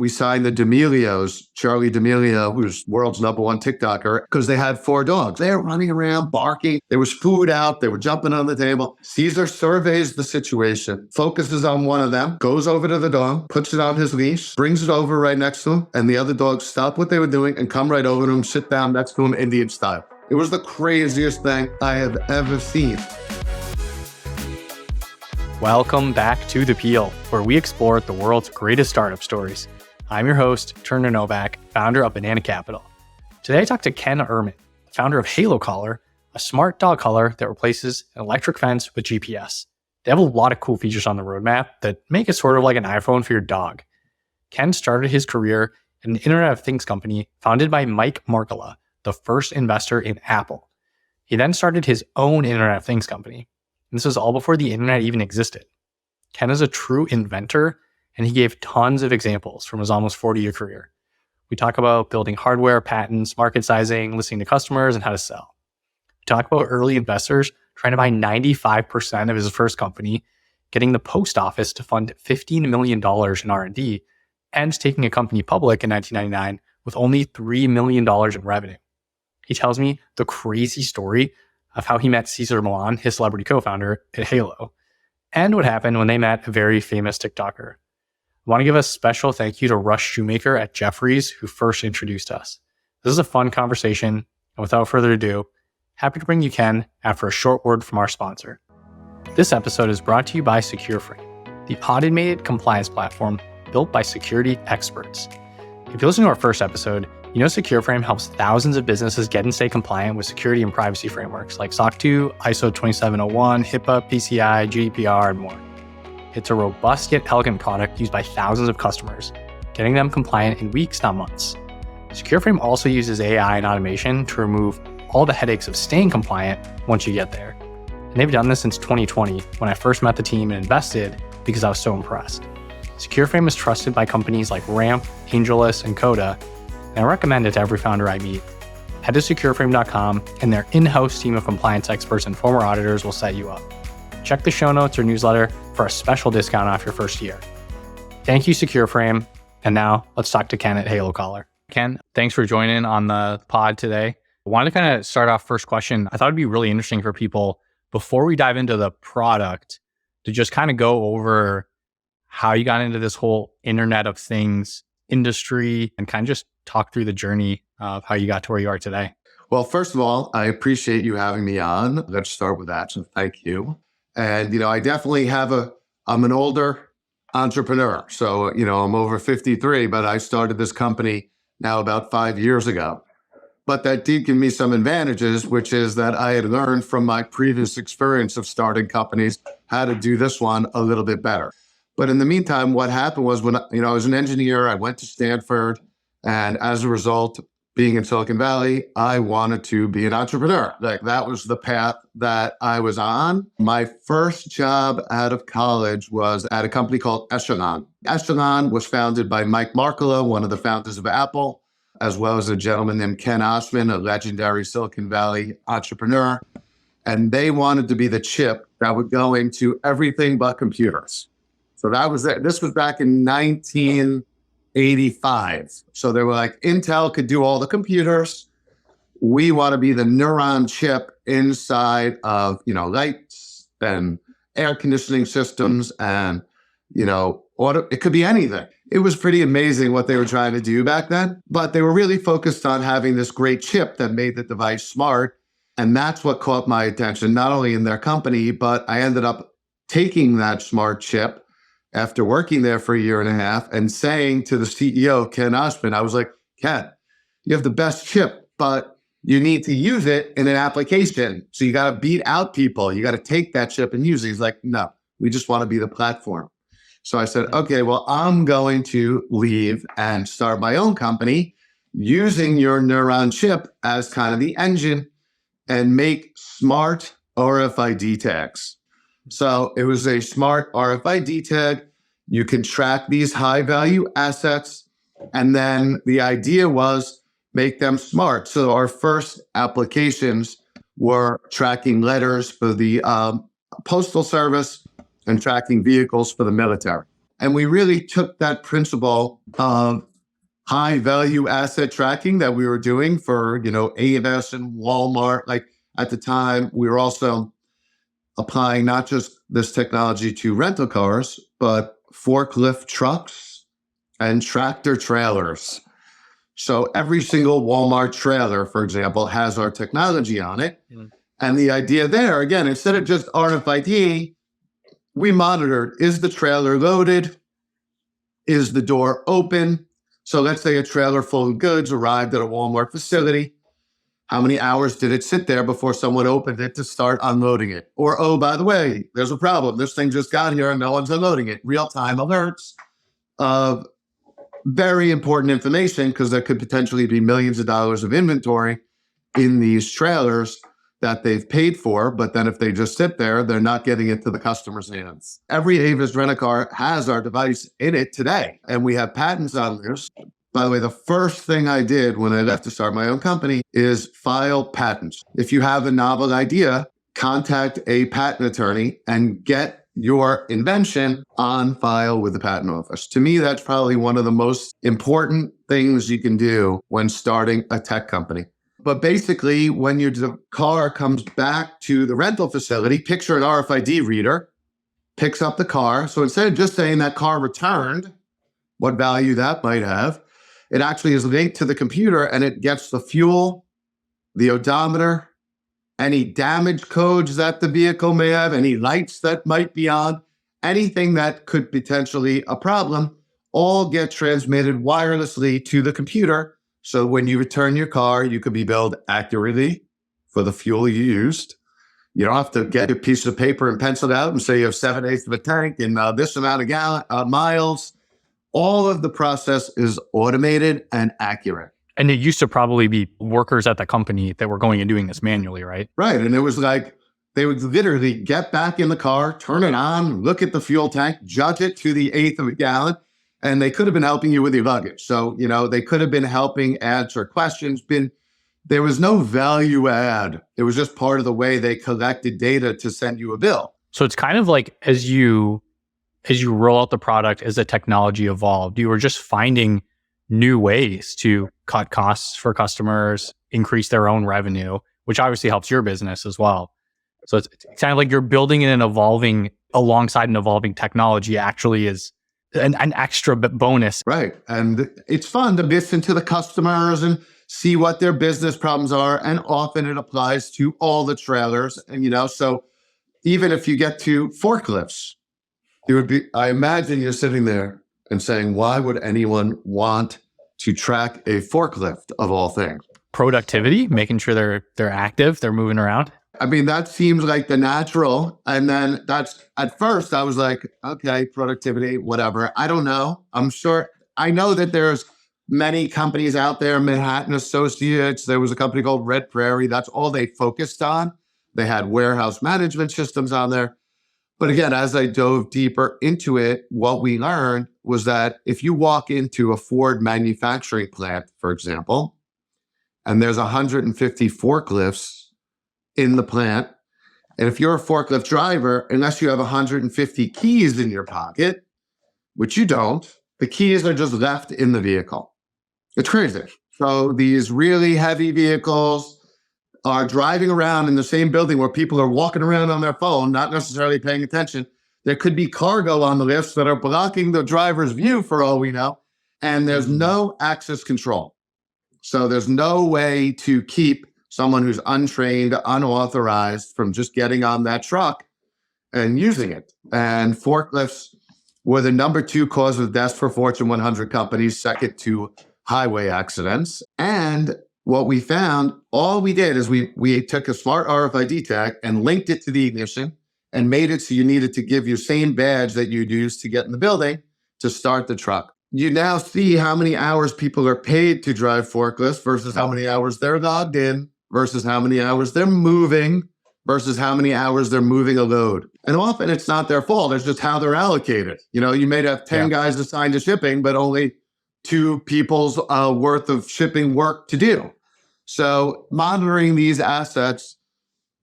we signed the D'Amelios, Charlie D'Amelio, who's world's #1 TikToker, because they had 4 dogs. They were running around, barking. There was food out. They were jumping on the table. Cesar surveys the situation, focuses on one of them, goes over to the dog, puts it on his leash, brings it over right next to him, and the other dogs stop what they were doing and come right over to him, sit down next to him, Indian style. It was the craziest thing I have ever seen. Welcome back to The Peel, where we explore the world's greatest startup stories. I'm your host, Turner Novak, founder of Banana Capital. Today I talked to Ken Ehrman, founder of Halo Collar, a smart dog collar that replaces an electric fence with GPS. They have a lot of cool features on the roadmap that make it sort of like an iPhone for your dog. Ken started his career in an Internet of Things company founded by Mike Markkula, the first investor in Apple. He then started his own Internet of Things company. And this was all before the internet even existed. Ken is a true inventor, and he gave tons of examples from his almost 40-year career. We talk about building hardware, patents, market sizing, listening to customers, and how to sell. We talk about early investors trying to buy 95% of his first company, getting the post office to fund $15 million in R&D, and taking a company public in 1999 with only $3 million in revenue. He tells me the crazy story of how he met Cesar Millan, his celebrity co-founder at Halo, and what happened when they met a very famous TikToker. I want to give a special thank you to Rush Shoemaker at Jefferies, who first introduced us. This is a fun conversation, and without further ado, happy to bring you Ken after a short word from our sponsor. This episode is brought to you by SecureFrame, the automated compliance platform built by security experts. If you listen to our first episode, you know SecureFrame helps thousands of businesses get and stay compliant with security and privacy frameworks like SOC 2, ISO 27001, HIPAA, PCI, GDPR, and more. It's a robust yet elegant product used by thousands of customers, getting them compliant in weeks, not months. SecureFrame also uses AI and automation to remove all the headaches of staying compliant once you get there. And they've done this since 2020, when I first met the team and invested because I was so impressed. SecureFrame is trusted by companies like Ramp, AngelList, and Coda, and I recommend it to every founder I meet. Head to secureframe.com, and their in-house team of compliance experts and former auditors will set you up. Check the show notes or newsletter for a special discount off your first year. Thank you, SecureFrame. And now let's talk to Ken at Halo Collar. Ken, thanks for joining on the pod today. I wanted to kind of start off first question. I thought it'd be really interesting for people, before we dive into the product, to just kind of go over how you got into this whole Internet of Things industry and kind of just talk through the journey of how you got to where you are today. Well, first of all, I appreciate you having me on. Let's start with that. So thank you. And, I definitely I'm an older entrepreneur. So, I'm over 53, but I started this company now about 5 years ago. But that did give me some advantages, which is that I had learned from my previous experience of starting companies how to do this one a little bit better. But in the meantime, what happened was when, I was an engineer, I went to Stanford. And as a result, being in Silicon Valley, I wanted to be an entrepreneur. Like, that was the path that I was on. My first job out of college was at a company called Ehrman. Ehrman was founded by Mike Markkula, one of the founders of Apple, as well as a gentleman named Ken Ehrman, a legendary Silicon Valley entrepreneur. And they wanted to be the chip that would go into everything but computers. So that was it. This was back in 1985. So they were like, Intel could do all the computers. We want to be the neuron chip inside of, lights and air conditioning systems and, it could be anything. It was pretty amazing what they were trying to do back then, but they were really focused on having this great chip that made the device smart. And that's what caught my attention, not only in their company, but I ended up taking that smart chip after working there for a year and a half and saying to the CEO, Ken Ehrman, I was like, Ken, you have the best chip, but you need to use it in an application. So you got to beat out people. You got to take that chip and use it. He's like, no, we just want to be the platform. So I said, okay, well, I'm going to leave and start my own company using your neuron chip as kind of the engine and make smart RFID tags. So it was a smart RFID tag. You can track these high value assets. And then the idea was make them smart. So our first applications were tracking letters for the postal service and tracking vehicles for the military. And we really took that principle of high value asset tracking that we were doing for, Avis and Walmart. Like at the time, we were also applying not just this technology to rental cars, but forklift trucks and tractor trailers. So every single Walmart trailer, for example, has our technology on it. Mm. And the idea there, again, instead of just RFID, we monitored, is the trailer loaded? Is the door open? So let's say a trailer full of goods arrived at a Walmart facility. How many hours did it sit there before someone opened it to start unloading it? Or, oh, by the way, there's a problem. This thing just got here and no one's unloading it. Real-time alerts of very important information, because there could potentially be millions of dollars of inventory in these trailers that they've paid for, but then if they just sit there, they're not getting it to the customer's hands. Every Avis rent-a-car has our device in it today, and we have patents on this. By the way, the first thing I did when I left to start my own company is file patents. If you have a novel idea, contact a patent attorney and get your invention on file with the patent office. To me, that's probably one of the most important things you can do when starting a tech company. But basically, when your car comes back to the rental facility, picture an RFID reader, picks up the car. So instead of just saying that car returned, what value that might have, it actually is linked to the computer and it gets the fuel, the odometer, any damage codes that the vehicle may have, any lights that might be on, anything that could potentially a problem, all get transmitted wirelessly to the computer. So when you return your car, you could be billed accurately for the fuel you used. You don't have to get a piece of paper and pencil it out and say you have 7/8 of a tank and this amount of miles. All of the process is automated and accurate. And it used to probably be workers at the company that were going and doing this manually, right? Right. And it was like they would literally get back in the car, turn it on, look at the fuel tank, judge it to the 1/8 of a gallon. And they could have been helping you with your luggage. So, they could have been helping answer questions. There was no value add. It was just part of the way they collected data to send you a bill. So it's kind of like as you roll out the product, as the technology evolved, you were just finding new ways to cut costs for customers, increase their own revenue, which obviously helps your business as well. So it's kind of like you're building in alongside an evolving technology actually is an extra bonus. Right. And it's fun to listen to the customers and see what their business problems are. And often it applies to all the trailers. And, so even if you get to forklifts, I imagine you're sitting there and saying, why would anyone want to track a forklift of all things? Productivity, making sure they're active, they're moving around. I mean, that seems like the natural. And then at first I was like, okay, productivity, whatever. I don't know. I know that there's many companies out there, Manhattan Associates. There was a company called Red Prairie. That's all they focused on. They had warehouse management systems on there. But again, as I dove deeper into it, what we learned was that if you walk into a Ford manufacturing plant, for example, and there's 150 forklifts in the plant, and if you're a forklift driver, unless you have 150 keys in your pocket, which you don't, the keys are just left in the vehicle. It's crazy. So these really heavy vehicles are driving around in the same building where people are walking around on their phone, not necessarily paying attention. There could be cargo on the lifts that are blocking the driver's view for all we know. And there's no access control. So there's no way to keep someone who's untrained, unauthorized from just getting on that truck and using it. And forklifts were the number 2 cause of death for Fortune 100 companies, second to highway accidents. And what we found, all we did is we took a smart RFID tag and linked it to the ignition and made it so you needed to give your same badge that you'd use to get in the building to start the truck. You now see how many hours people are paid to drive forklifts versus how many hours they're logged in versus how many hours they're moving versus how many hours they're moving a load. And often it's not their fault. It's just how they're allocated. You may have 10 guys assigned to shipping, but only 2 people's worth of shipping work to do. So monitoring these assets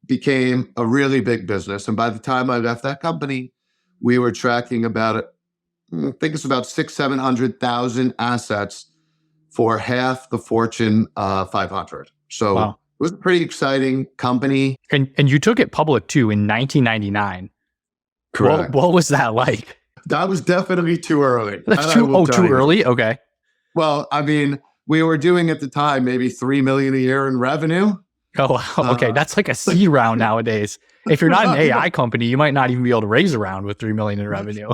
became a really big business. And by the time I left that company, we were tracking about I think it's about 700,000 assets for half the Fortune 500. So Wow. it was a pretty exciting company. And you took it public too in 1999. Correct. What was that like? That was definitely too early. That's too early? Okay. Well, I mean, we were doing at the time maybe $3 million a year in revenue. Oh, wow. Okay. That's like a C round nowadays. If you're not an AI company, you might not even be able to raise a round with 3 million in revenue.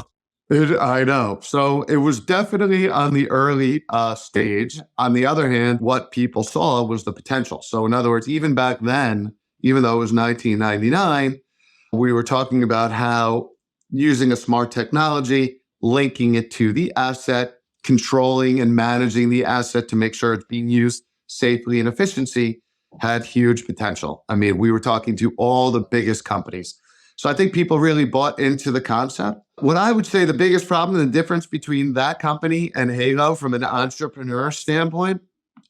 I know. So it was definitely on the early stage. On the other hand, what people saw was the potential. So in other words, even back then, even though it was 1999, we were talking about how using a smart technology, linking it to the asset, controlling and managing the asset to make sure it's being used safely and efficiency had huge potential. I mean, we were talking to all the biggest companies. So I think people really bought into the concept. What I would say the biggest problem, the difference between that company and Halo from an entrepreneur standpoint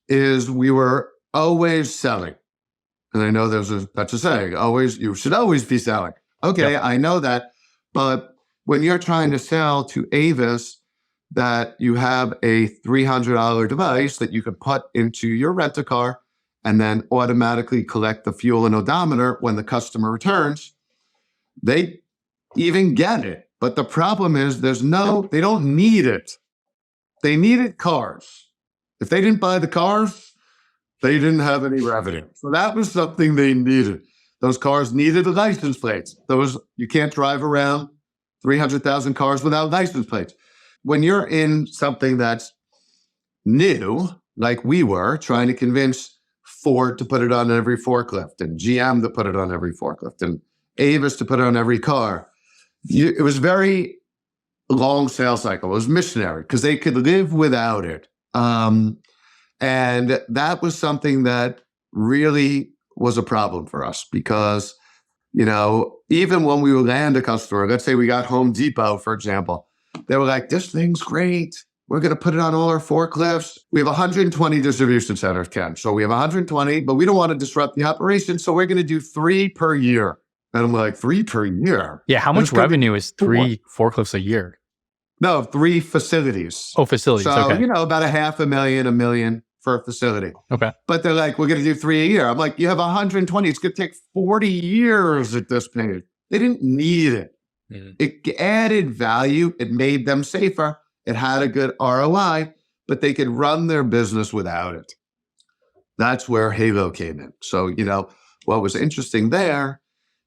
is we were always selling. And I know that's a saying, you should always be selling. Okay, yep. I know that. But when you're trying to sell to Avis that you have a $300 device that you could put into your rent-a-car and then automatically collect the fuel and odometer when the customer returns, they even get it. But the problem is they don't need it. They needed cars. If they didn't buy the cars, they didn't have any revenue. So that was something they needed. Those cars needed license plates. You can't drive around 300,000 cars without license plates. When you're in something that's new, like we were, trying to convince Ford to put it on every forklift and GM to put it on every forklift and Avis to put it on every car, it was very long sales cycle. It was missionary because they could live without it. And that was something that really was a problem for us because, even when we would land a customer, let's say we got Home Depot, for example, they were like, this thing's great. We're going to put it on all our forklifts. We have 120 distribution centers, Ken. So we have 120, but we don't want to disrupt the operation. So we're going to do 3 per year. And I'm like, 3 per year? Yeah. How much revenue is 3 forklifts a year? No, 3 facilities. Oh, facilities. So, okay. About $500,000, $1 million for a facility. Okay. But they're like, we're going to do 3 a year. I'm like, you have 120. It's going to take 40 years at this point. They didn't need it. Mm-hmm. It added value. It made them safer. It had a good ROI, but they could run their business without it. That's where Halo came in. So, what was interesting there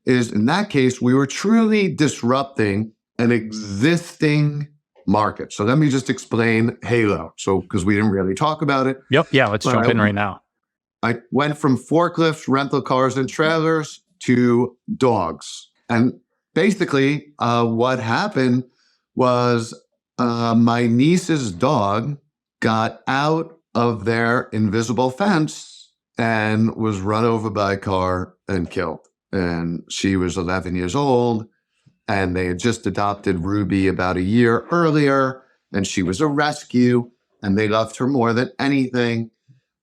is in that case, we were truly disrupting an existing market. So let me just explain Halo. So, because we didn't really talk about it. Yep. Yeah. Let's jump in right now. I went from forklifts, rental cars, and trailers to dogs. And basically, what happened was my niece's dog got out of their invisible fence and was run over by a car and killed. And she was 11 years old. And they had just adopted Ruby about a year earlier, and she was a rescue, and they loved her more than anything.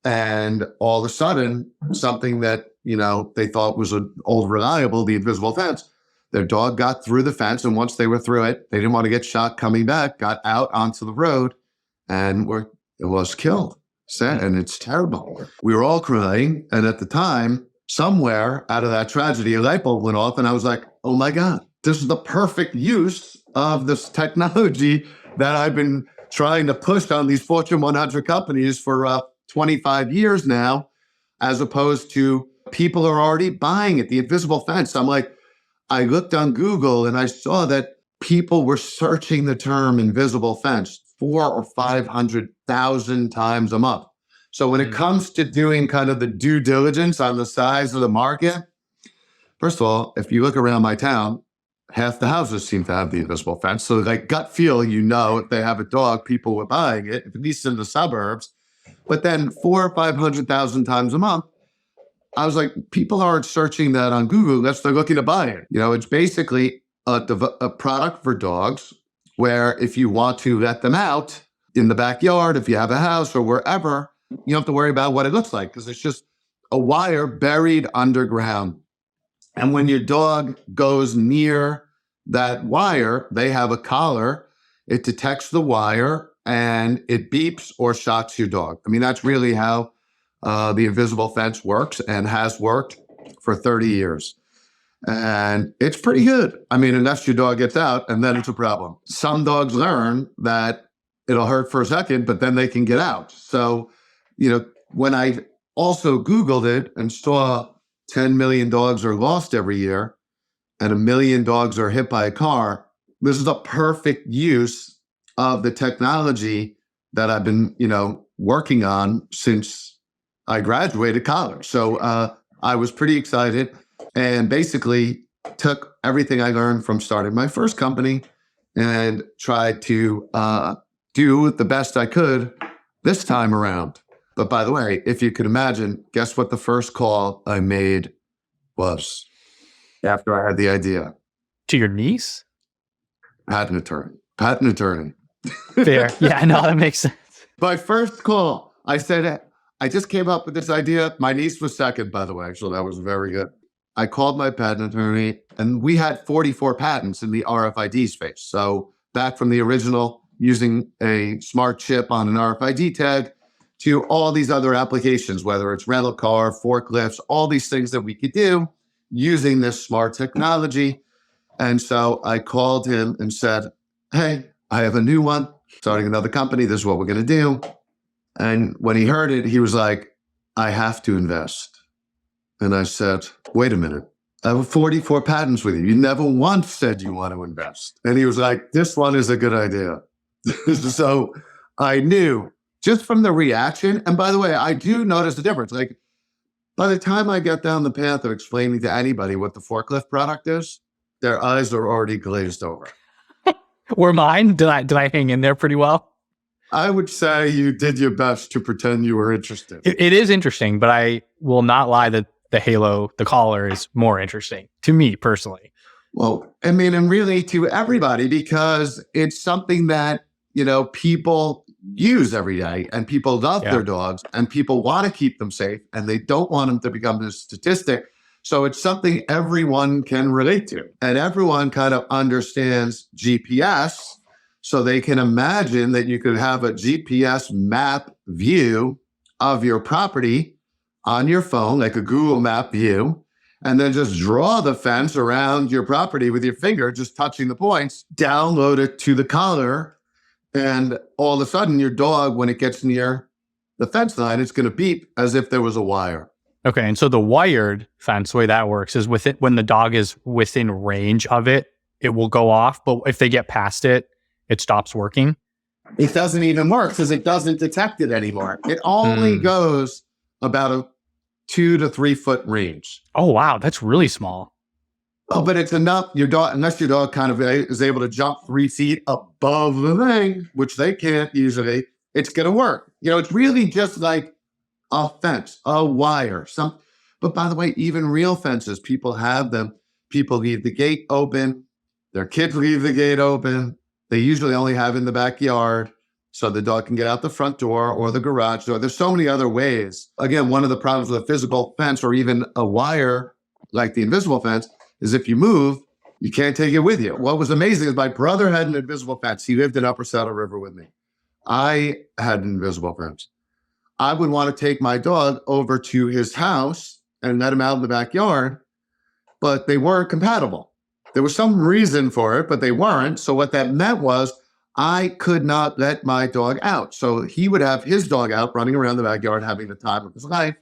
And all of a sudden, something that, they thought was an old reliable, the invisible fence, their dog got through the fence, and once they were through it, they didn't want to get shot coming back, got out onto the road, and it was killed. And it's terrible. We were all crying, and at the time, somewhere out of that tragedy, a light bulb went off, and I was like, oh my God. This is the perfect use of this technology that I've been trying to push on these Fortune 100 companies for 25 years now, as opposed to people are already buying it, the invisible fence. I'm like, I looked on Google and I saw that people were searching the term invisible fence 400,000 or 500,000 times a month. So when it comes to doing kind of the due diligence on the size of the market, first of all, if you look around my town, half the houses seem to have the invisible fence. So like gut feel, if they have a dog, people were buying it, at least in the suburbs. But then 400,000 or 500,000 times a month, I was like, people aren't searching that on Google unless they're looking to buy it. It's basically a product for dogs where if you want to let them out in the backyard, if you have a house or wherever, you don't have to worry about what it looks like because it's just a wire buried underground. And when your dog goes near that wire, they have a collar it detects the wire and it beeps or shocks your dog. I mean, that's really how the invisible fence works and has worked for 30 years. And it's pretty good. I mean, unless your dog gets out, and then it's a problem. Some dogs learn that it'll hurt for a second, but then they can get out. So, when I also Googled it and saw 10 million dogs are lost every year and 1 million dogs are hit by a car, this is a perfect use of the technology that I've been, working on since I graduated college. So I was pretty excited and basically took everything I learned from starting my first company and tried to do the best I could this time around. But by the way, if you could imagine, guess what the first call I made was after I had the idea? To your niece? Patent attorney. Fair. Yeah, no, that makes sense. My first call, I said, I just came up with this idea. My niece was second, by the way. So that was very good. I called my patent attorney, and we had 44 patents in the RFID space. So back from the original, using a smart chip on an RFID tag, to all these other applications, whether it's rental car, forklifts, all these things that we could do using this smart technology. And so I called him and said, hey, I have a new one, starting another company. This is what we're going to do. And when he heard it, he was like, I have to invest. And I said, wait a minute. I have 44 patents with you. You never once said you want to invest. And he was like, this one is a good idea. So I knew just from the reaction. And by the way, I do notice the difference. Like by the time I get down the path of explaining to anybody what the forklift product is, their eyes are already glazed over. Were mine? Did I hang in there pretty well? I would say you did your best to pretend you were interested. It is interesting, but I will not lie that the Halo, the collar, is more interesting to me personally. Well, I mean, and really to everybody, because it's something that, people use every day and people love their dogs and people want to keep them safe and they don't want them to become a statistic. So it's something everyone can relate to and everyone kind of understands GPS. So they can imagine that you could have a GPS map view of your property on your phone, like a Google map view, and then just draw the fence around your property with your finger, just touching the points, download it to the collar. And all of a sudden, your dog, when it gets near the fence line, it's going to beep as if there was a wire. Okay. And so the wired fence, the way that works is with it, when the dog is within range of it, it will go off. But if they get past it, it stops working. It doesn't even work because it doesn't detect it anymore. It only goes about a 2 to 3 foot range. Oh, wow. That's really small. Oh, but it's enough. Your dog, unless your dog kind of is able to jump 3 feet above the thing, which they can't usually, it's going to work. It's really just like a fence, a wire. But by the way, even real fences, people have them. People leave the gate open. Their kids leave the gate open. They usually only have in the backyard so the dog can get out the front door or the garage door. There's so many other ways. Again, one of the problems with a physical fence or even a wire like the invisible fence is if you move, you can't take it with you. What was amazing is my brother had an invisible fence. He lived in Upper Saddle River with me. I had an invisible fence. I would want to take my dog over to his house and let him out in the backyard, but they weren't compatible. There was some reason for it, but they weren't. So what that meant was I could not let my dog out. So he would have his dog out running around the backyard, having the time of his life.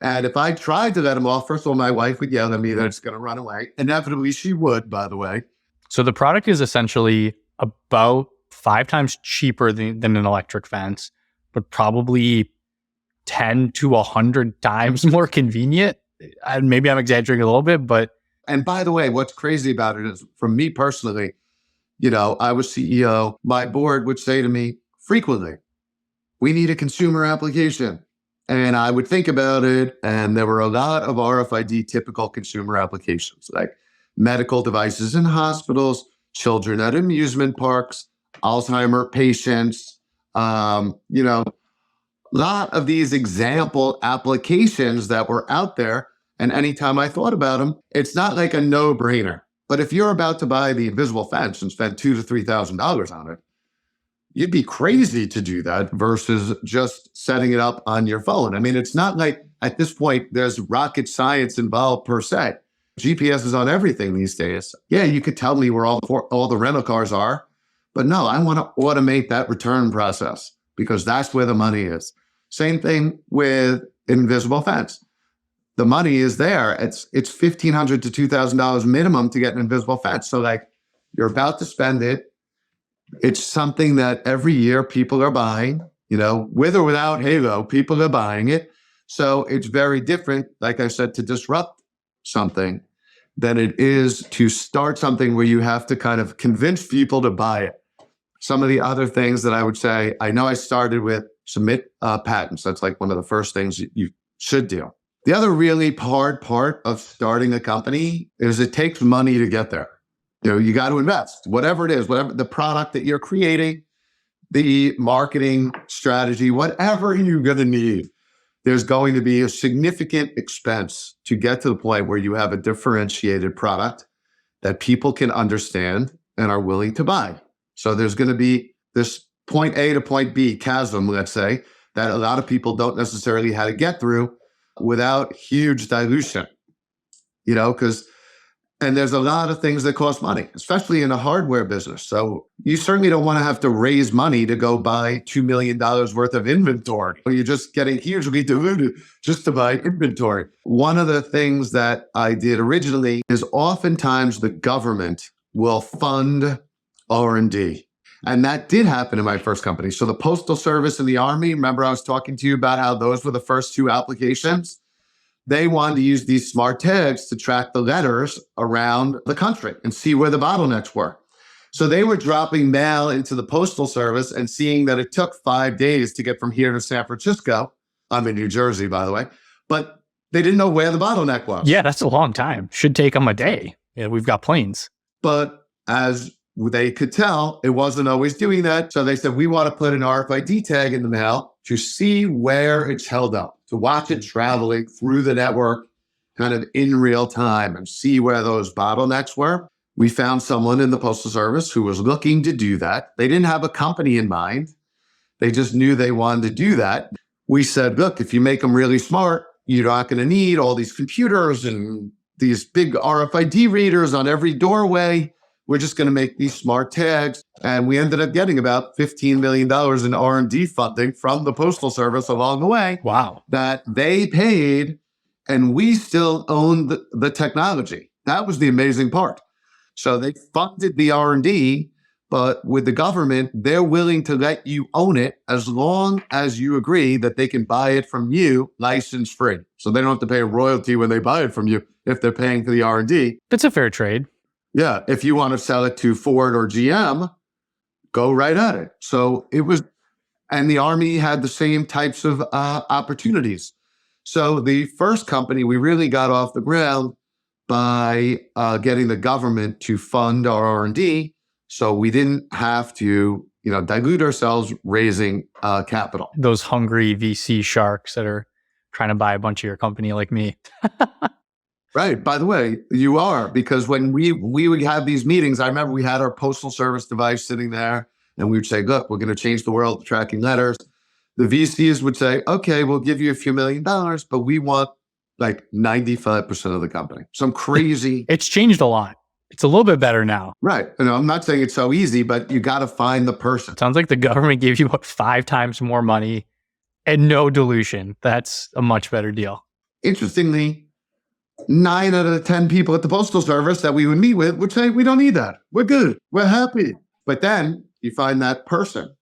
And if I tried to let him off, first of all, my wife would yell at me that it's going to run away. Inevitably, she would, by the way. So the product is essentially about 5 times cheaper than an electric fence, but probably 10 to 100 times more convenient. Maybe I'm exaggerating a little bit, but... And by the way, what's crazy about it is, for me personally, I was CEO. My board would say to me frequently, we need a consumer application. And I would think about it, and there were a lot of RFID typical consumer applications, like medical devices in hospitals, children at amusement parks, Alzheimer patients, lot of these example applications that were out there. And anytime I thought about them, it's not like a no-brainer. But if you're about to buy the invisible fence and spend $2,000 to $3,000 on it, you'd be crazy to do that versus just setting it up on your phone. I mean, it's not like at this point there's rocket science involved per se. GPS is on everything these days. Yeah, you could tell me where all the rental cars are, but no, I want to automate that return process because that's where the money is. Same thing with invisible fence. The money is there. It's $1,500 to $2,000 minimum to get an invisible fence. So like you're about to spend it. It's something that every year people are buying, with or without Halo, people are buying it. So it's very different, like I said, to disrupt something than it is to start something where you have to kind of convince people to buy it. Some of the other things that I would say, I know I started with submit patents. That's like one of the first things you should do. The other really hard part of starting a company is it takes money to get there. You got to invest, whatever it is, whatever the product that you're creating, the marketing strategy, whatever you're going to need, there's going to be a significant expense to get to the point where you have a differentiated product that people can understand and are willing to buy. So there's going to be this point A to point B chasm, let's say, that a lot of people don't necessarily have to get through without huge dilution, and there's a lot of things that cost money, especially in a hardware business. So you certainly don't want to have to raise money to go buy $2 million worth of inventory. You're just getting hugely diluted just to buy inventory. One of the things that I did originally is oftentimes the government will fund R&D. And that did happen in my first company. So the Postal Service and the Army, remember I was talking to you about how those were the first two applications? They wanted to use these smart tags to track the letters around the country and see where the bottlenecks were. So they were dropping mail into the Postal Service and seeing that it took 5 days to get from here to San Francisco. I'm in New Jersey, by the way, but they didn't know where the bottleneck was. Yeah, that's a long time. Should take them a day. Yeah, we've got planes. But as they could tell, it wasn't always doing that. So they said, we want to put an RFID tag in the mail to see where it's held up, to watch it traveling through the network kind of in real time and see where those bottlenecks were. We found someone in the Postal Service who was looking to do that. They didn't have a company in mind. They just knew they wanted to do that. We said, look, if you make them really smart, you're not going to need all these computers and these big RFID readers on every doorway. We're just going to make these smart tags. And we ended up getting about $15 million in R&D funding from the Postal Service along the way. Wow. That they paid, and we still owned the technology. That was the amazing part. So they funded the R&D, but with the government, they're willing to let you own it as long as you agree that they can buy it from you license free. So they don't have to pay a royalty when they buy it from you if they're paying for the R&D. That's a fair trade. Yeah, if you want to sell it to Ford or GM, go right at it. So it was, and the Army had the same types of opportunities. So the first company, we really got off the ground by getting the government to fund our R&D. So we didn't have to, dilute ourselves raising capital. Those hungry VC sharks that are trying to buy a bunch of your company like me. Right. By the way, you are, because when we would have these meetings, I remember we had our Postal Service device sitting there and we would say, look, we're going to change the world of tracking letters. The VCs would say, okay, we'll give you a few $1 million, but we want like 95% of the company. Some crazy. It's changed a lot. It's a little bit better now. Right. I'm not saying it's so easy, but you got to find the person. Sounds like the government gave you about 5 times more money and no dilution. That's a much better deal. Interestingly, 9 out of the 10 people at the Postal Service that we would meet with would say, we don't need that. We're good. We're happy. But then you find that person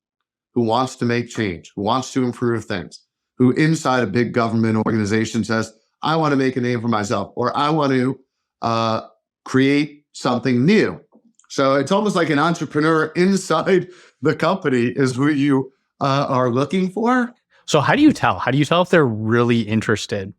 who wants to make change, who wants to improve things, who inside a big government organization says, I want to make a name for myself, or I want to create something new. So it's almost like an entrepreneur inside the company is who you are looking for. So how do you tell? How do you tell if they're really interested?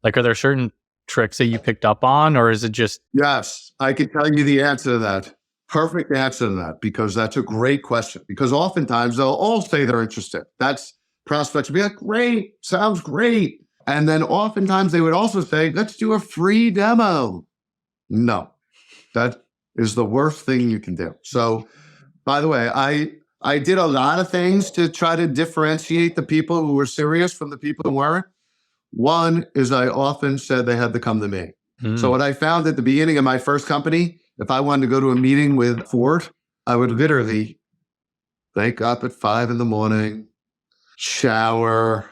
Like, are there certain tricks that you picked up on, or is it just? Yes, I can tell you the answer to that. Perfect answer to that, because that's a great question. Because oftentimes they'll all say they're interested. That's prospects will be like, great, sounds great. And then oftentimes they would also say, let's do a free demo. No, is the worst thing you can do. So, by the way, I did a lot of things to try to differentiate the people who were serious from the people who weren't. One is I often said they had to come to me. So what I found at the beginning of my first company, if I wanted to go to a meeting with Ford, I would literally wake up at 5 a.m, shower,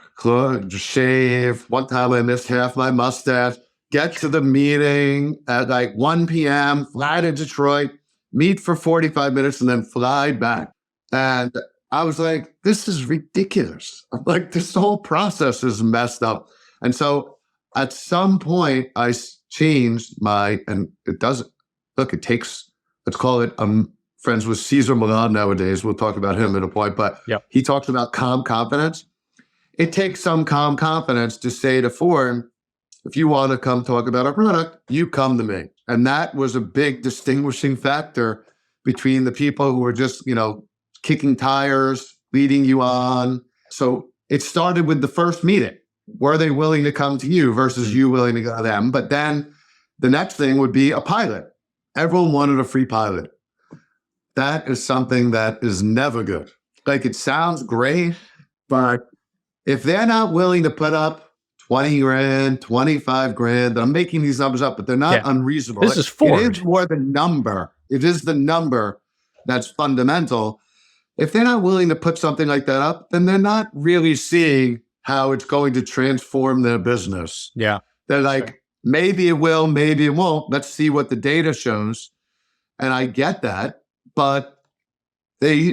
shave. One time I missed half my mustache, get to the meeting at like 1 p.m., fly to Detroit, meet for 45 minutes, and then fly back. And I was like, this is ridiculous. I'm like, this whole process is messed up. And so at some point, I changed and it doesn't, look, it takes, let's call it, I'm friends with Cesar Millan nowadays. We'll talk about him at a point, but he talks about calm confidence. It takes some calm confidence to say to Ford, if you want to come talk about our product, you come to me. And that was a big distinguishing factor between the people who were just, kicking tires, leading you on. So it started with the first meeting. Were they willing to come to you versus you willing to go to them? But then the next thing would be a pilot. Everyone wanted a free pilot. That is something that is never good. Like, it sounds great, but if they're not willing to put up 20 grand, 25 grand, I'm making these numbers up, but they're not unreasonable. This is Ford. It is more the number. It is the number that's fundamental. If they're not willing to put something like that up, then they're not really seeing how it's going to transform their business. Yeah. They're like, maybe it will, maybe it won't. Let's see what the data shows. And I get that, but they,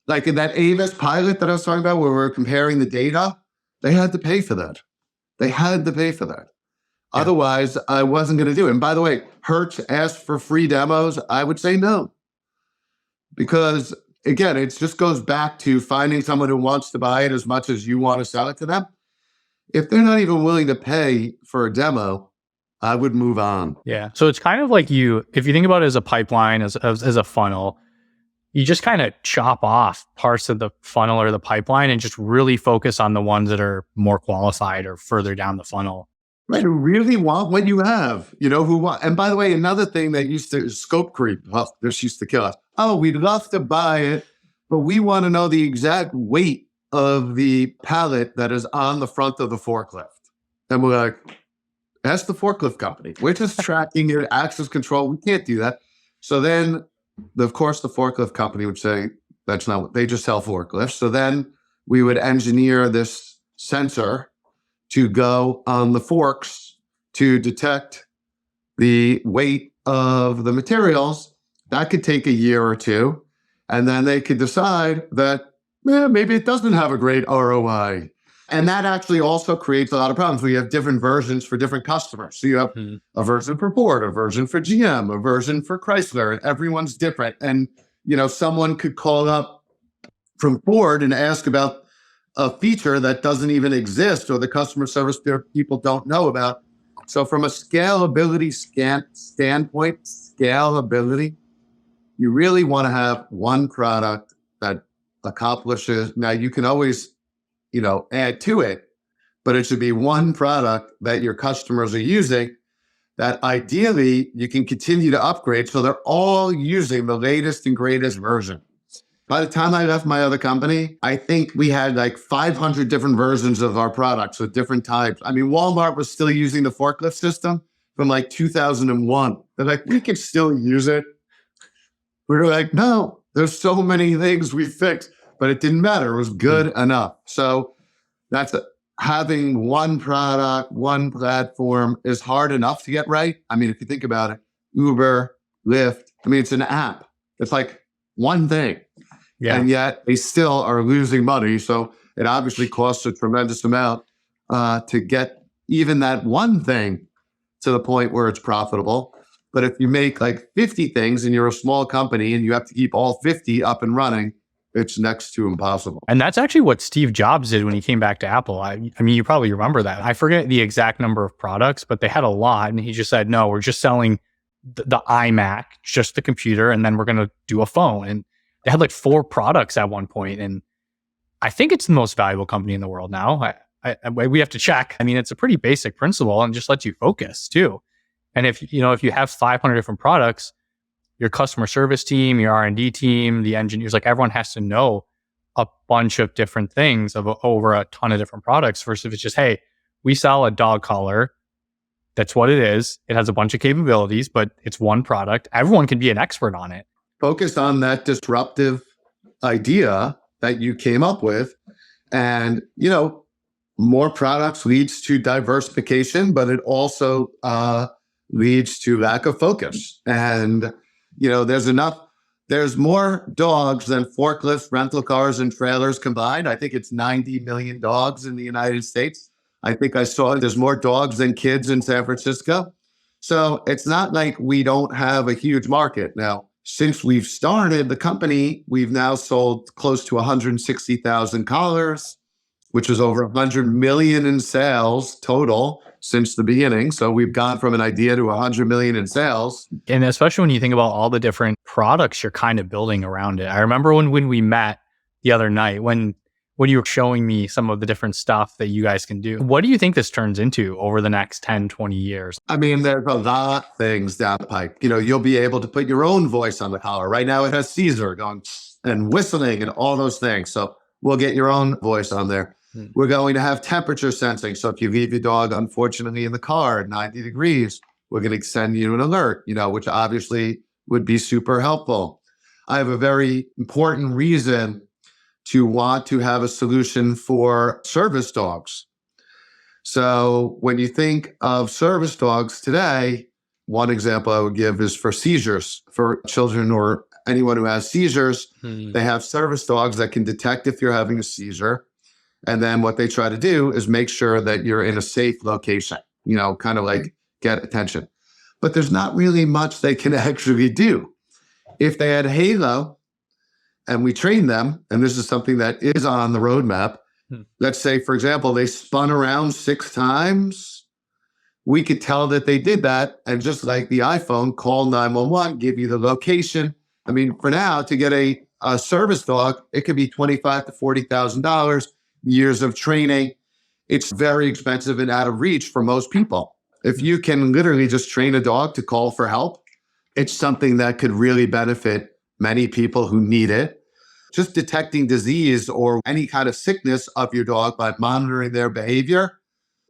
like in that Avis pilot that I was talking about, where we're comparing the data, they had to pay for that. They had to pay for that. Yeah. Otherwise, I wasn't going to do it. And by the way, Hertz asked for free demos. I would say no. Because again, it just goes back to finding someone who wants to buy it as much as you want to sell it to them. If they're not even willing to pay for a demo, I would move on. Yeah. So it's kind of like if you think about it as a pipeline, as a funnel, you just kind of chop off parts of the funnel or the pipeline and just really focus on the ones that are more qualified or further down the funnel. Right. Who really want what you have, who want. And by the way, another thing that used to scope creep, well, this used to kill us. Oh, we'd love to buy it, but we want to know the exact weight of the pallet that is on the front of the forklift. And we're like, that's the forklift company. We're just tracking your access control. We can't do that. So then, of course, the forklift company would say, that's not what they just sell forklifts. So then we would engineer this sensor to go on the forks to detect the weight of the materials. That could take a year or two. And then they could decide that maybe it doesn't have a great ROI. And that actually also creates a lot of problems. We have different versions for different customers. So you have a version for Ford, a version for GM, a version for Chrysler, and everyone's different. And, someone could call up from Ford and ask about a feature that doesn't even exist, or the customer service people don't know about. So from a scalability standpoint, you really want to have one product that accomplishes. Now you can always, add to it, but it should be one product that your customers are using that ideally you can continue to upgrade. So they're all using the latest and greatest version. By the time I left my other company, I think we had like 500 different versions of our products with different types. I mean, Walmart was still using the forklift system from like 2001. They're like, we can still use it. We were like, no, there's so many things we fixed, but it didn't matter. It was good enough. So that's having one product, one platform is hard enough to get right. I mean, if you think about it, Uber, Lyft, it's an app. It's like one thing. Yeah. And yet they still are losing money. So it obviously costs a tremendous amount to get even that one thing to the point where it's profitable. But if you make like 50 things and you're a small company and you have to keep all 50 up and running, it's next to impossible. And that's actually what Steve Jobs did when he came back to Apple. I mean, you probably remember that. I forget the exact number of products, but they had a lot. And he just said, no, we're just selling the iMac, just the computer, and then we're going to do a phone. And they had like 4 products at one point, and I think it's the most valuable company in the world now. We have to check. I mean, it's a pretty basic principle and just lets you focus too. And if you have 500 different products, your customer service team, your R&D team, the engineers, like everyone has to know a bunch of different things over a ton of different products versus if it's just, hey, we sell a dog collar. That's what it is. It has a bunch of capabilities, but it's one product. Everyone can be an expert on it. Focus on that disruptive idea that you came up with. And, more products leads to diversification, but it also leads to lack of focus. And, there's more dogs than forklifts, rental cars, and trailers combined. I think it's 90 million dogs in the United States. I think I saw there's more dogs than kids in San Francisco. So it's not like we don't have a huge market. Now, since we've started the company, we've now sold close to 160,000 collars, which is over 100 million in sales total since the beginning. So we've gone from an idea to 100 million in sales. And especially when you think about all the different products you're kind of building around it. I remember when we met the other night, when you were showing me some of the different stuff that you guys can do. What do you think this turns into over the next 10, 20 years? I mean, there's a lot of things down the pipe. You'll be able to put your own voice on the collar. Right now it has Cesar going and whistling and all those things. So we'll get your own voice on there. We're going to have temperature sensing. So if you leave your dog, unfortunately, in the car at 90 degrees, we're going to send you an alert, which obviously would be super helpful. I have a very important reason to want to have a solution for service dogs. So when you think of service dogs today, one example I would give is for seizures. For children or anyone who has seizures, they have service dogs that can detect if you're having a seizure. And then what they try to do is make sure that you're in a safe location, kind of like get attention. But there's not really much they can actually do. If they had Halo and we train them, and this is something that is on the roadmap, let's say, for example, they spun around 6 times, we could tell that they did that. And just like the iPhone, call 911, give you the location. I mean, for now, to get a service dog, it could be $25,000 to $40,000. Years of training. It's very expensive and out of reach for most people. If you can literally just train a dog to call for help, it's something that could really benefit many people who need it. Just detecting disease or any kind of sickness of your dog by monitoring their behavior.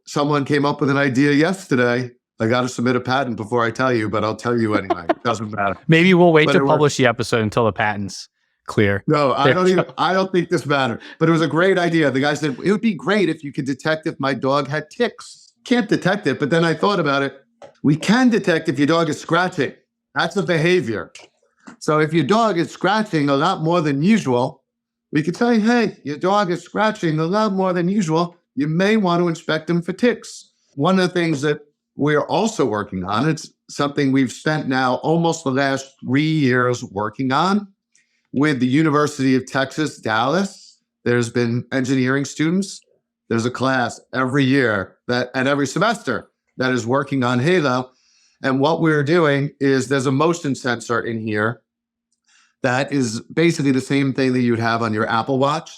Someone came up with an idea yesterday. I got to submit a patent before I tell you, but I'll tell you anyway. It doesn't matter. Maybe we'll wait to publish the episode until the patent's clear. No, I don't think this matters. But it was a great idea. The guy said, it would be great if you could detect if my dog had ticks. Can't detect it. But then I thought about it. We can detect if your dog is scratching. That's a behavior. So if your dog is scratching a lot more than usual, we could say, hey, your dog is scratching a lot more than usual. You may want to inspect him for ticks. One of the things that we're also working on, it's something we've spent now almost the last 3 years working on, with the University of Texas, Dallas. There's been engineering students. There's a class every year and every semester that is working on Halo. And what we're doing is there's a motion sensor in here that is basically the same thing that you'd have on your Apple Watch.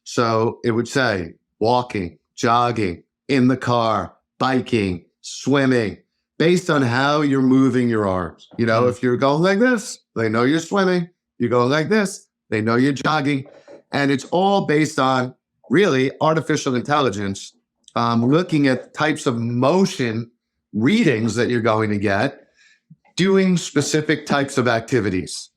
So it would say walking, jogging, in the car, biking, swimming, based on how you're moving your arms. If you're going like this, they know you're swimming. You go like this, they know you're jogging. And it's all based on really artificial intelligence, looking at types of motion readings that you're going to get, doing specific types of activities,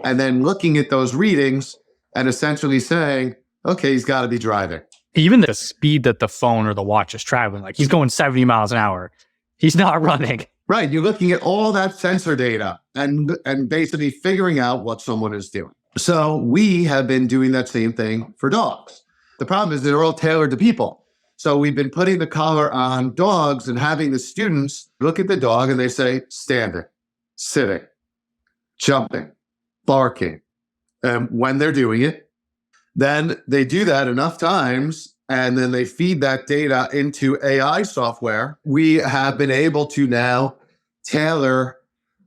and then looking at those readings and essentially saying, okay, he's got to be driving. Even the speed that the phone or the watch is traveling, like he's going 70 miles an hour. He's not running. Right. You're looking at all that sensor data and basically figuring out what someone is doing. So we have been doing that same thing for dogs. The problem is they're all tailored to people. So we've been putting the collar on dogs and having the students look at the dog and they say, standing, sitting, jumping, barking. And when they're doing it, then they do that enough times and then they feed that data into AI software. We have been able to now tailor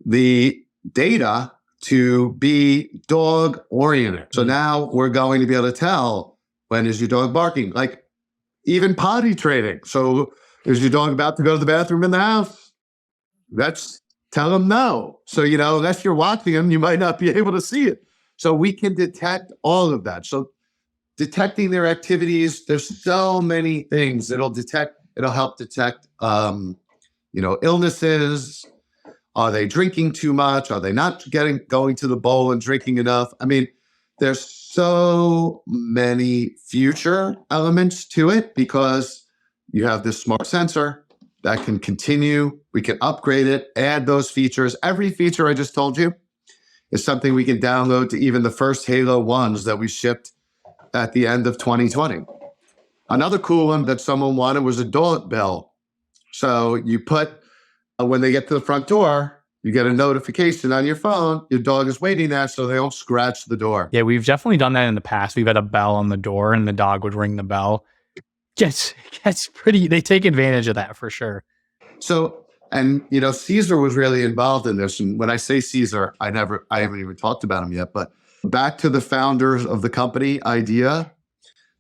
the data to be dog oriented. So now we're going to be able to tell, when is your dog barking? Like even potty training. So is your dog about to go to the bathroom in the house? That's tell them no. So, unless you're watching them, you might not be able to see it. So we can detect all of that. So detecting their activities, there's so many things it'll detect. It'll help detect, illnesses. Are they drinking too much? Are they not going to the bowl and drinking enough? I mean, there's so many future elements to it because you have this smart sensor that can continue. We can upgrade it, add those features. Every feature I just told you is something we can download to even the first Halo 1s that we shipped at the end of 2020. Another cool one that someone wanted was a dog bell. So you put, when they get to the front door, you get a notification on your phone, your dog is waiting there so they don't scratch the door. Yeah, we've definitely done that in the past. We've had a bell on the door and the dog would ring the bell. Gets pretty, they take advantage of that for sure. So, and Cesar was really involved in this. And when I say Cesar, I haven't even talked about him yet, but back to the founders of the company idea.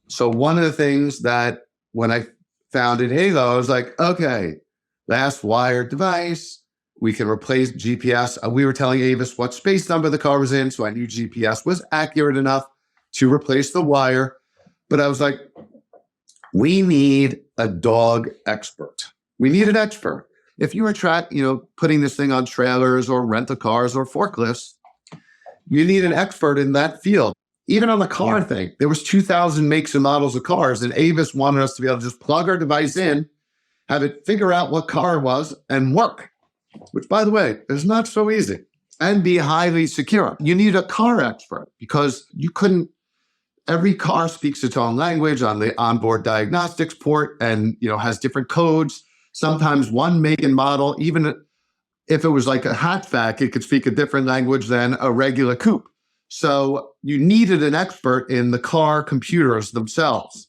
So one of the things that when I founded Halo, I was like, okay, last wired device, we can replace GPS. We were telling Avis what space number the car was in, so I knew GPS was accurate enough to replace the wire. But I was like, we need a dog expert. We need an expert. If you are putting this thing on trailers or rental cars or forklifts, you need an expert in that field. Even on the car thing, there was 2,000 makes and models of cars, and Avis wanted us to be able to just plug our device in, have it figure out what car it was, and work. Which, by the way, is not so easy, and be highly secure. You need a car expert because every car speaks its own language on the onboard diagnostics port and, has different codes. Sometimes one make and model, even if it was like a hatchback, it could speak a different language than a regular coupe. So you needed an expert in the car computers themselves.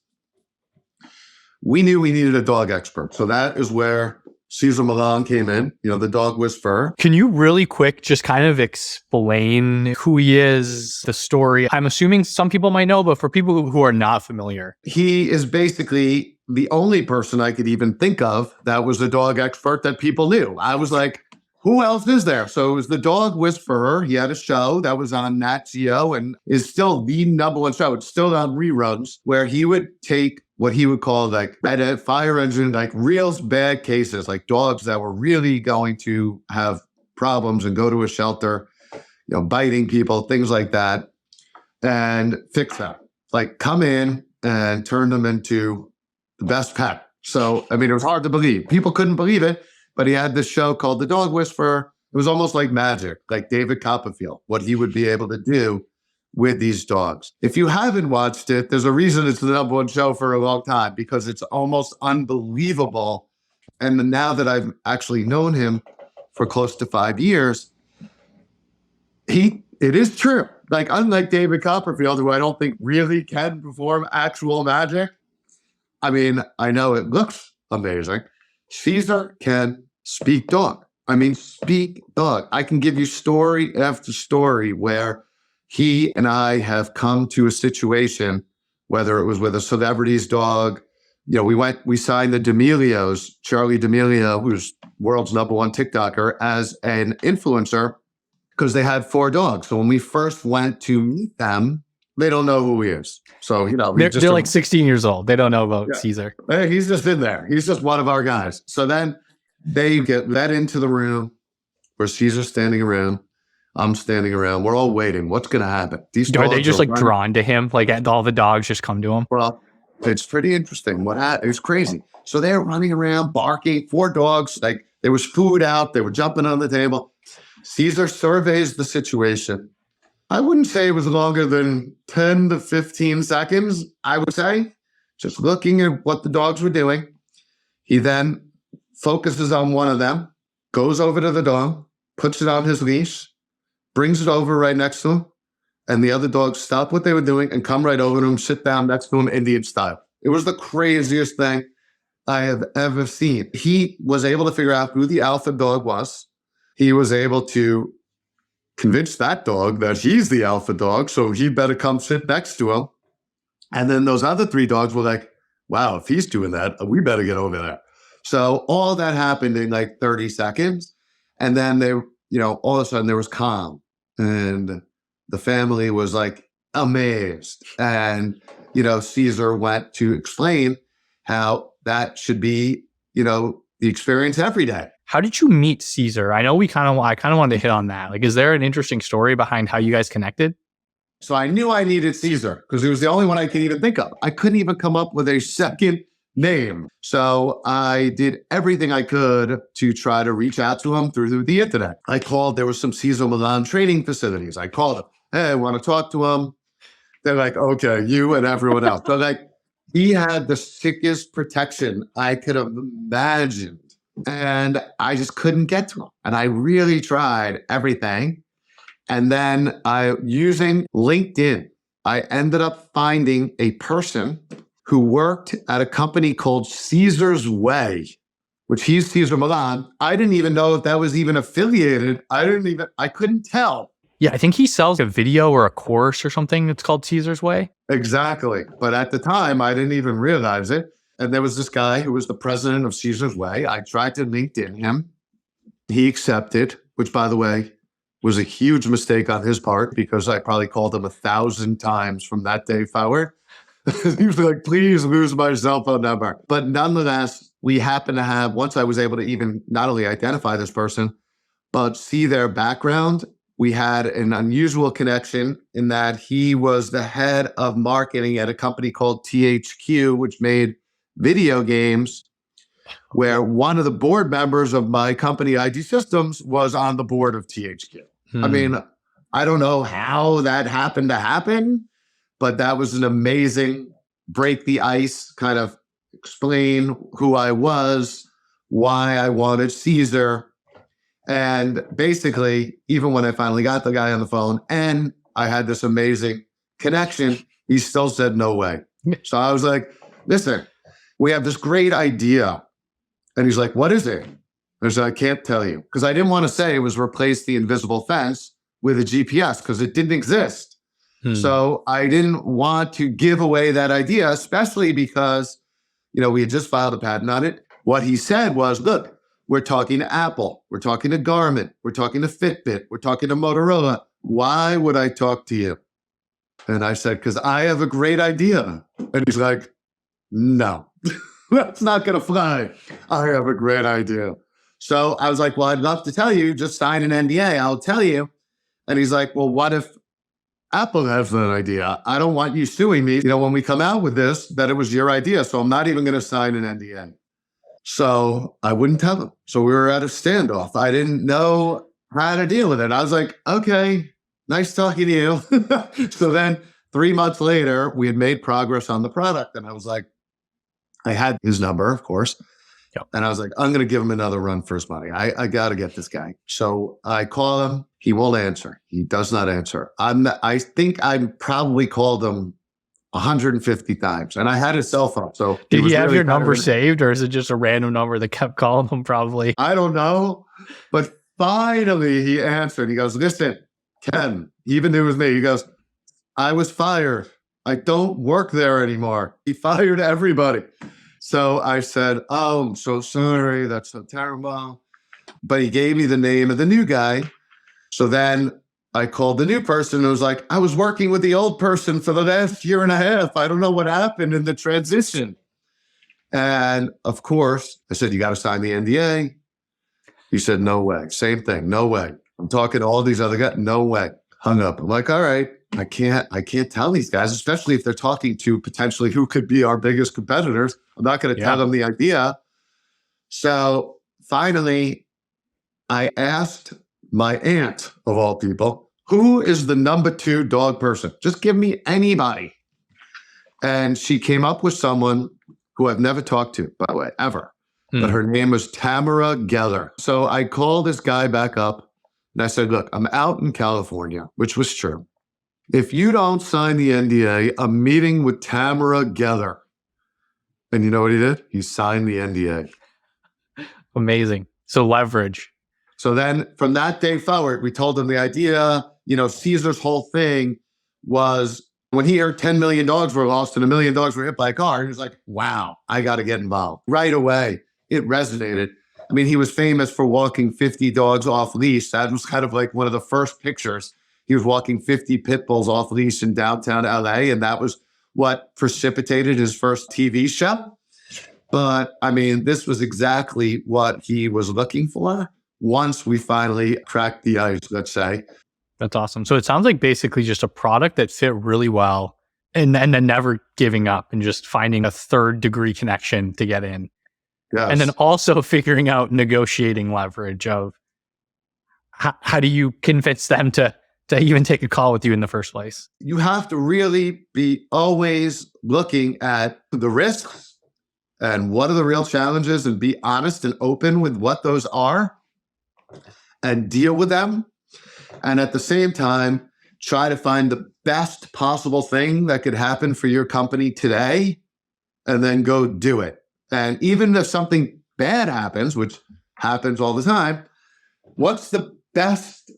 We knew we needed a dog expert. So that is where Cesar Millan came in, the dog whisperer. Can you really quick just kind of explain who he is, the story? I'm assuming some people might know, but for people who are not familiar. He is basically the only person I could even think of that was a dog expert that people knew. I was like, who else is there? So it was the dog whisperer. He had a show that was on Nat Geo and is still the number one show. It's still on reruns where he would take what he would call like at a fire engine, like real bad cases, like dogs that were really going to have problems and go to a shelter, biting people, things like that, and fix them. Like come in and turn them into the best pet. So, it was hard to believe. People couldn't believe it, but he had this show called The Dog Whisperer. It was almost like magic, like David Copperfield, what he would be able to do with these dogs. If you haven't watched it, there's a reason it's the number one show for a long time because it's almost unbelievable. And now that I've actually known him for close to 5 years, it is true. Like unlike David Copperfield, who I don't think really can perform actual magic. I know it looks amazing. Cesar can speak dog. Speak dog. I can give you story after story where he and I have come to a situation, whether it was with a celebrity's dog. We signed the D'Amelios, Charlie D'Amelio, who's world's number one TikToker, as an influencer because they had 4 dogs. So when we first went to meet them, they don't know who he is. So, they're like 16 years old. They don't know about Cesar. He's just in there. He's just one of our guys. So then they get let into the room where Cesar's standing around. I'm standing around. We're all waiting. What's going to happen? Are they just like drawn to him? Like all the dogs just come to him? Well, it's pretty interesting. What happened? It's crazy. So they're running around, barking. 4 dogs. Like there was food out. They were jumping on the table. Cesar surveys the situation. I wouldn't say it was longer than 10 to 15 seconds, I would say, just looking at what the dogs were doing. He then focuses on one of them, goes over to the dog, puts it on his leash, brings it over right next to him, and the other dogs stop what they were doing and come right over to him, sit down next to him, Indian style. It was the craziest thing I have ever seen. He was able to figure out who the alpha dog was. He was able to convince that dog that he's the alpha dog, so he better come sit next to him. And then those other 3 dogs were like, wow, if he's doing that, we better get over there. So all that happened in like 30 seconds. And then all of a sudden there was calm, and the family was like amazed. And, Cesar went to explain how that should be, the experience every day. How did you meet Cesar? I know I kind of wanted to hit on that. Like, is there an interesting story behind how you guys connected? So I knew I needed Cesar because he was the only one I could even think of. I couldn't even come up with a second name. So I did everything I could to try to reach out to him through the internet. I called, there was some Cesar Millan training facilities. I called them. Hey, I want to talk to him. They're like, okay, you and everyone else. So he had the sickest protection I could have imagined. And I just couldn't get to him. And I really tried everything. And then using LinkedIn, I ended up finding a person who worked at a company called Cesar's Way, which he's Cesar Millan. I didn't even know if that was even affiliated. I couldn't tell. Yeah, I think he sells a video or a course or something that's called Cesar's Way. Exactly. But at the time, I didn't even realize it. And there was this guy who was the president of Cesar's Way. I tried to LinkedIn him. He accepted, which, by the way, was a huge mistake on his part because I probably called him 1,000 times from that day forward. He was like, please lose my cell phone number. But nonetheless, we happened to have, once I was able to even not only identify this person, but see their background, we had an unusual connection in that he was the head of marketing at a company called THQ, which made video games, where one of the board members of my company, ID Systems, was on the board of THQ. I mean, I don't know how that happened to happen, but that was an amazing break the ice, kind of explain who I was, why I wanted Cesar. And basically, even when I finally got the guy on the phone and I had this amazing connection, he still said no way. So I was like, listen, we have this great idea. And he's like, what is it? I said, I can't tell you. Because I didn't want to say it was replace the invisible fence with a GPS because it didn't exist. So I didn't want to give away that idea, especially because, we had just filed a patent on it. What he said was, look, we're talking to Apple. We're talking to Garmin. We're talking to Fitbit. We're talking to Motorola. Why would I talk to you? And I said, because I have a great idea. And he's like, no, that's not going to fly. I have a great idea. So I was like, well, I'd love to tell you, just sign an NDA. I'll tell you. And he's like, well, what if Apple has that idea? I don't want you suing me, when we come out with this, that it was your idea. So I'm not even going to sign an NDA. So I wouldn't tell him. So we were at a standoff. I didn't know how to deal with it. I was like, okay, nice talking to you. So then 3 months later, we had made progress on the product. And I was like, I had his number, of course. Yep. And I was like, I'm going to give him another run for his money. I got to get this guy. So I call him. He won't answer. He does not answer. I think I probably called him 150 times. And I had his cell phone. So did he have your number saved, or is it just a random number that kept calling him probably? I don't know. But finally he answered. He goes, listen, Ken, he even knew it was me. He goes, I was fired. I don't work there anymore. He fired everybody. So I said, oh, I'm so sorry. That's so terrible. But he gave me the name of the new guy. So then I called the new person and was like, I was working with the old person for the last year and a half. I don't know what happened in the transition. And of course, I said, you got to sign the NDA. He said, no way. Same thing. No way. I'm talking to all these other guys. No way. Hung up. I'm like, all right. I can't tell these guys, especially if they're talking to potentially who could be our biggest competitors. I'm not going to tell them the idea. So finally, I asked my aunt, of all people, who is the number 2 dog person? Just give me anybody. And she came up with someone who I've never talked to, by the way, ever. But her name was Tamara Geller. So I called this guy back up and I said, look, I'm out in California, which was true. If you don't sign the NDA, I'm meeting with Tamara Geller. And you know what he did? He signed the NDA. Amazing. So leverage. So then from that day forward, we told him the idea, Cesar's whole thing was when he heard $10 million were lost and $1 million were hit by a car, he was like, wow, I got to get involved. Right away, it resonated. I mean, he was famous for walking 50 dogs off leash. That was kind of like one of the first pictures. He was walking 50 pit bulls off leash in downtown LA, and that was what precipitated his first TV show. But I mean, this was exactly what he was looking for once we finally cracked the ice, let's say. That's awesome. So it sounds like basically just a product that fit really well and then never giving up and just finding a third degree connection to get in. Yes. And then also figuring out negotiating leverage of how do you convince them to even take a call with you in the first place? You have to really be always looking at the risks and what are the real challenges and be honest and open with what those are and deal with them. And at the same time, try to find the best possible thing that could happen for your company today and then go do it. And even if something bad happens, which happens all the time, what's the best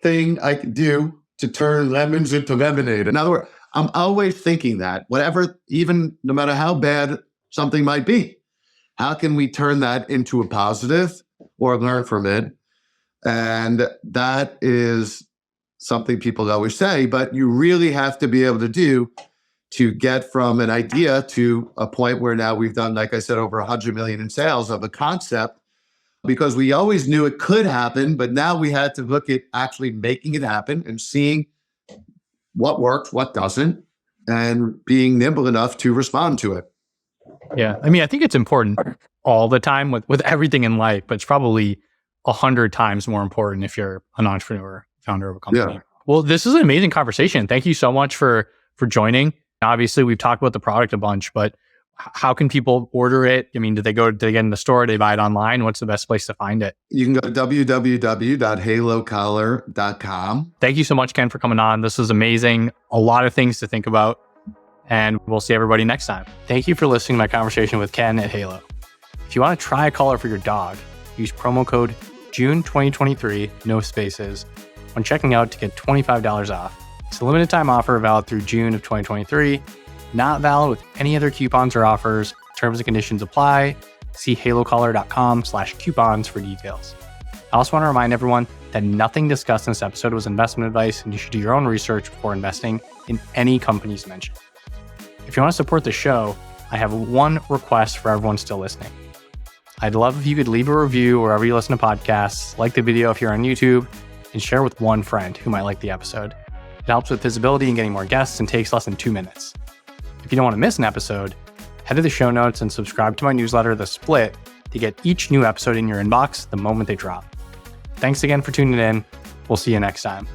thing I can do to turn lemons into lemonade? In other words, I'm always thinking that whatever, even no matter how bad something might be, how can we turn that into a positive or learn from it? And that is something people always say, but you really have to be able to do to get from an idea to a point where now we've done, like I said, over 100 million in sales of a concept, because we always knew it could happen, but now we had to look at actually making it happen and seeing what works, what doesn't, and being nimble enough to respond to it. Yeah. I mean, I think it's important all the time with everything in life, but it's probably 100 times more important if you're an entrepreneur, founder of a company. Yeah. Well, this is an amazing conversation. Thank you so much for joining. Obviously, we've talked about the product a bunch, but how can people order it? I mean, do they get in the store? Do they buy it online? What's the best place to find it? You can go to www.halocollar.com. Thank you so much, Ken, for coming on. This was amazing. A lot of things to think about. And we'll see everybody next time. Thank you for listening to my conversation with Ken at Halo. If you want to try a collar for your dog, use promo code June2023, no spaces, when checking out to get $25 off. It's a limited time offer valid through June of 2023, not valid with any other coupons or offers. Terms and conditions apply. See halocollar.com/coupons for details. I also want to remind everyone that nothing discussed in this episode was investment advice, and you should do your own research before investing in any companies mentioned. If you want to support the show, I have one request for everyone still listening. I'd love if you could leave a review wherever you listen to podcasts, like the video if you're on YouTube, and share with one friend who might like the episode. It helps with visibility and getting more guests and takes less than 2 minutes. If you don't want to miss an episode, head to the show notes and subscribe to my newsletter, The Split, to get each new episode in your inbox the moment they drop. Thanks again for tuning in. We'll see you next time.